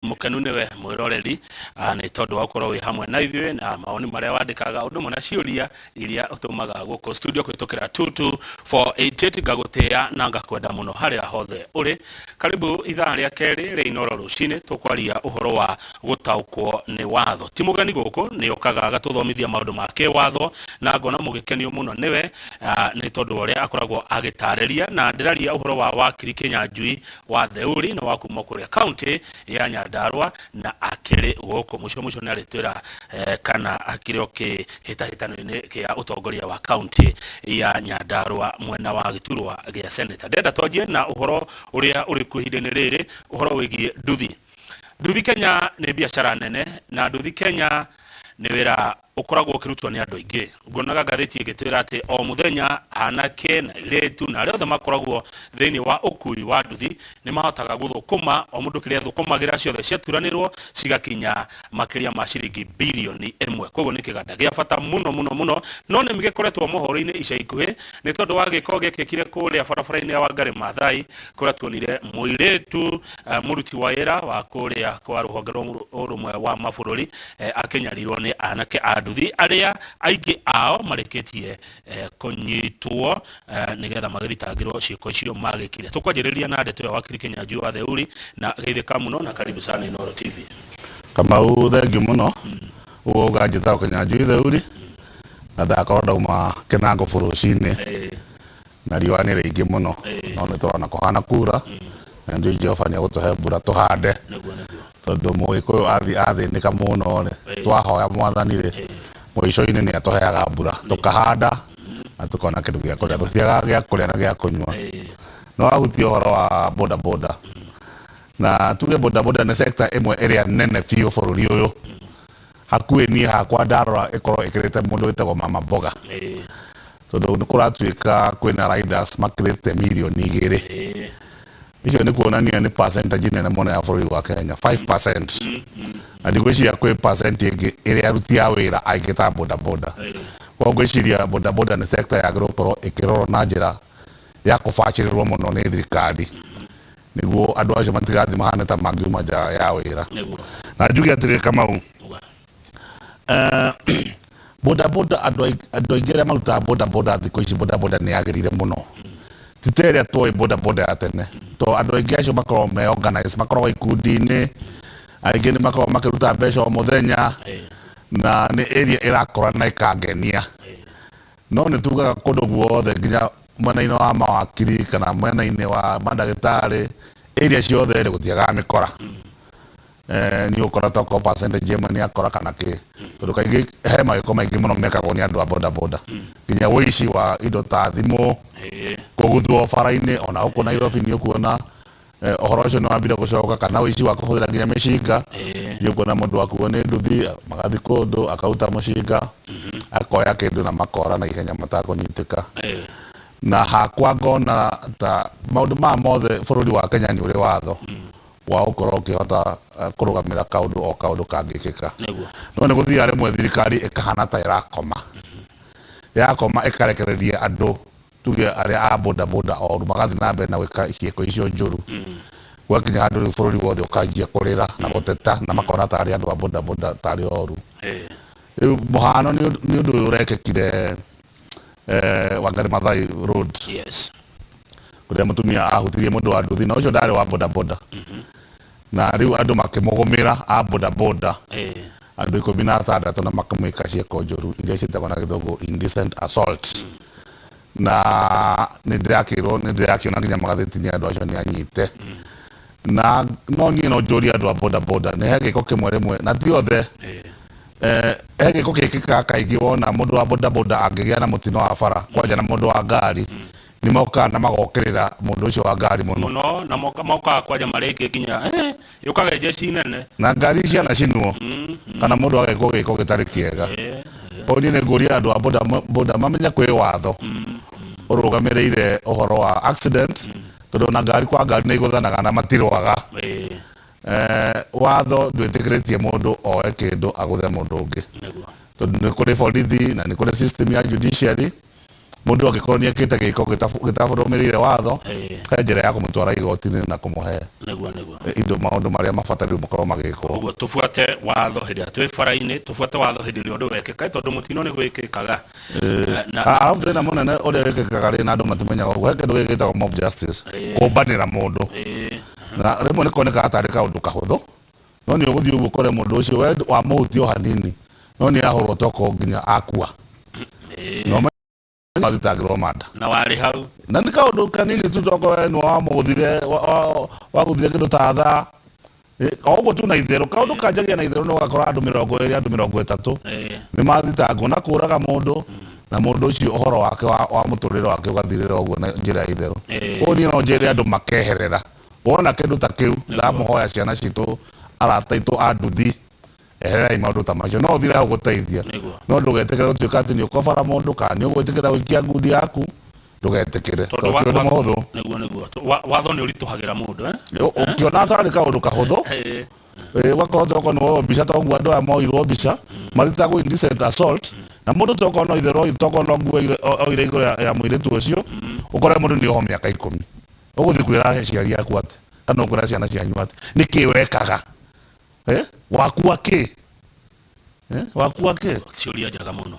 mukenu niwe mwiroreri ni tondu wa gukorwo wi hamwe na ithuĩ na maoni maria wandikaga undu mwe na ciuria iria utumaga guku studio kwitukira 22488 ngagutia na ngakwenda muno haria hothe uri. Karibu ithaa ria keri ria iNooro Rūciinī tukwaria uhoro wa gũtaũkwo ni watho. Ti mugeni guku ni okaga agatuthomithia maundu ma kiwatho na ngona mugikenio muno niwe ni tondu uria akoragwo agitariria na ndiraria uhoro wa Wakiri Kinyanjui Theuri na wakuma kuria county ya Nyandarua na akiri guku mucio ni aritwira kana akiri okihitahitano-ini kia utongoria wa county ya Nyandarua mwena wa giturwa gia senator. Ndenda tonjie na uhoro uria uri kuhindini riri uhoro wigie nduthi. Nduthi Kenya ni biacara nene na nduthi Kenya ni wira ukoragwo ukirutwo ni andu aingi. Ngonaga gatheti igitwira ati o muthenya anake na iretu na aria othe makoragwo thiini wa ukui wa nduthi ni mahotaga guthukuma o mundu kiria thukumagira ciothe ciaturanirwo cigakinya makiria ma ciringi bilioni 1. Koguo ni kiganda gia bata muno no ni migikoretwo mohoro-ini ica ikuhi ni tondu wa giko gekekire kuria barabara-ini ya Wangari Maathai kuria tuonire muiretu muruti wa wira wa kuria kwa ruhonge rumwe wa mabururi akinyarirwo ni anake nduthi aria aingi ao mareketie kunyitwo nigetha magithitangirwo ciiko icio magikire. Tukwanjiriria na ndeto ya Wakiri Kinyanjui Theuri na geithika muno na karibu sana iNooro TV. Kamau thengiũ muno uga Gũtaũkwo Kinyanjui Theuri na ndakorwo ndauma Kinango bũrũri-inĩ na riũa nĩ rĩingĩ muno no nĩ tũrona kũhana kura na ndio Jehova nĩ agũtũhe mbura tũhande tondu mũgĩkũyũ athĩnĩka mũno twahoya mwathani mũico-inĩ nĩ atũheaga mbura tũkahanda na tũkona kĩndũ gĩa kũrĩa tũtiagaga gĩa kũrĩa na gĩa kũnyua. No ahutie ũhoro wa bodaboda na tuge bodaboda nĩ sector ĩmwe ĩrĩa nene biũ bũrũri ũyũ. Hakuhĩ niĩ hakwa ndarora ĩkorwo ĩkĩrĩte mũndũ wĩtagwo mama mboga tondũ nĩ kũratuĩka kwĩna riders makĩrĩte mirioni 2. Icio nĩ kuonania nĩ percentage nene mũno ya bũrũri wa Kenya 5%. Na ndigwĩciria kwĩ percent ĩngĩ ĩrĩa aruti a wĩra aingĩ ta bodaboda. Koguo ngwĩciria bodaboda nĩ sector yagĩrĩirwo gũkorwo ĩkĩrorwo na njĩra ya kũbacĩrĩrwo mũno nĩ thirikari nĩguo andũ acio matigathiĩ mahane ta mangiuma nja ya wĩra. Na njuge atĩrĩrĩ Kamau, bodaboda andũ aingĩ arĩa marutaga bodaboda thikũ ici bodaboda nĩ yagĩrĩire mũno. Ti ta ĩrĩa tuoĩ bodaboda ya tene to andũ aingĩ acio makoragwo me organize makoragwo ikundi-inĩ aingĩ nĩ makoragwo makĩruta mbeca o mũthenya na nĩ area ĩrakora na ĩkangenia. No nĩ tugaga kũndũ guothe nginya mwena-inĩ wa mawakiri kana mwena-inĩ wa mandagĩtarĩ area ciothe rĩ gũtiagaga mĩkora. Nĩ ũkora tokorwo percentage ĩmwe nĩ akora kana kĩ tondũ kaingĩ he magĩko maingĩ mũno mekagwo nĩ andũ a bodaboda nginya wĩici wa indo ta thimũ kũguthwo bara-inĩ ona gũkũ Nairobi nĩ ũkuona ũhoro ũcio nĩ wambire gũcoka kana wĩici wa kũhũthĩra nginya mĩcinga. Nĩ ũkuona mũndũ akuo nĩ nduthi magathiĩ kũndũ akaruta mũcinga akoya kĩndũ na makora na ihenya matakũnyitĩka. Na hakwa ngona ta maũndũ maya mothe bũrũri wa Kenya nĩ ũrĩ watho wa gũkorwo ũkĩhota kũrũgamĩra kaũndũ o kaũndũ kangĩkĩka. No nĩ gũthiaga rĩmwe thirikari ĩkahana ta yakoma ĩkarekereria andũ tuge arĩa a bodaboda oru magathiĩ na mbere na gwĩka ciĩko icio njũru. Gwakinya handũ rĩu bũrũri wothe ũkanjia kũrĩra na gũteta na makona tarĩ andũ a bodaboda tarĩ oru. Rĩu mũhano nĩ ũndũ ũyũ ũrekĩkire Wangari Maathai Road kũrĩa mũtumia ahutirie mũndũ wa nduthi na ũcio ndarĩ wa bodaboda. Na rĩu andũ makĩmũgũmĩra a bodaboda andũ 16 na makamwĩka ciĩko njũru iria ciĩtagwo na gĩthũngũ indecent assault. Na nĩ ndĩrakĩona nginya magathĩti-inĩ andũ acio nĩ anyite. Na no niĩ no njũrie andũ a bodaboda nĩ he gĩko kĩmwe rĩmwe na ti othe he gĩko gĩkĩkaga kaingĩ wona mũndũ wa bodaboda angĩgĩa na mũtino wa bara kwanja na mũndũ wa ngari nĩ mokaga na magokĩrĩra mũndũ ũcio wa ngari mũno na mokaga kwanja marĩkie nginya yũkaga njeci nene na ngari cianacinwo kana mũndũ agekwo gĩko gĩtarĩ kĩega. Niĩ nĩ ngũria andũ a bodaboda mamenye kwĩ watho ũrũgamĩrĩire ũhoro wa accident tondũ na ngari kwa ngari nĩ igũthanaga na matirwaga. Watho ndwĩtĩkĩrĩtie mũndũ oe kĩndũ agũthe mũndũ ũngĩ tondũ nĩ kũrĩ borithi na nĩ kũrĩ system ya judiciary mundu agikorwo ni ekite giko gitaburumirire watho he njira ya kumutwara igoti-ini na kumuhe indo maundu maria mabatari mukorwo magikwo. Uguo tufuate watho hindi twi bara-ini, tufuate watho hindi ria undu wekika tondu mutino ni gwikikaga. Arabu tena munene uria wikikaga ri na andu matimenyaga uguo he kindu gigitagwo mob justice, kumbanira mundu na rimwe ni koneka atari kaundu kahuthu no ni uguthii uguo kore mundu ucio we wa muhuti o hanini no ni ahurwo toko nginya akua no mathitangirwo manda na wari hau na ni kaundu kanini tu toko we no wamuguthire waguthire kindu ta thaa oguo tu na itherũ kaundu kanjagia na itherũ no gakora andu 20 andu 30 ni mathitangwo na kuraga mundu na mundu ucio uhoro wake wa muturire wake ugathirira uguo na njira ya itherũ ko ni no njira andu makeherera wona kindu ta kiu ndamuhoya ciana citu arata itu a nduthi eherai maundu ta macio no thira guteithia no ndugetekere gutuika ati ni ukobara mundu kana ni ugwitikira guikia ngundi yaku ndugetekere tondu mahuthu niguo watho ni urituhagira mundu ukiona atari kaundu kahuthu wakorwo toko no mbica tongu andu aya moirwo mbica mathitagwo indecent assault na mundu toko no itherwo toko no nguo oire iguru ya muiritu ucio ukore mundu ni oho miaka 10 uguthi kwira ciari yaku ati kana ukwira ciana cianyu ati niki wekaga waku ake ciuria njaga muno.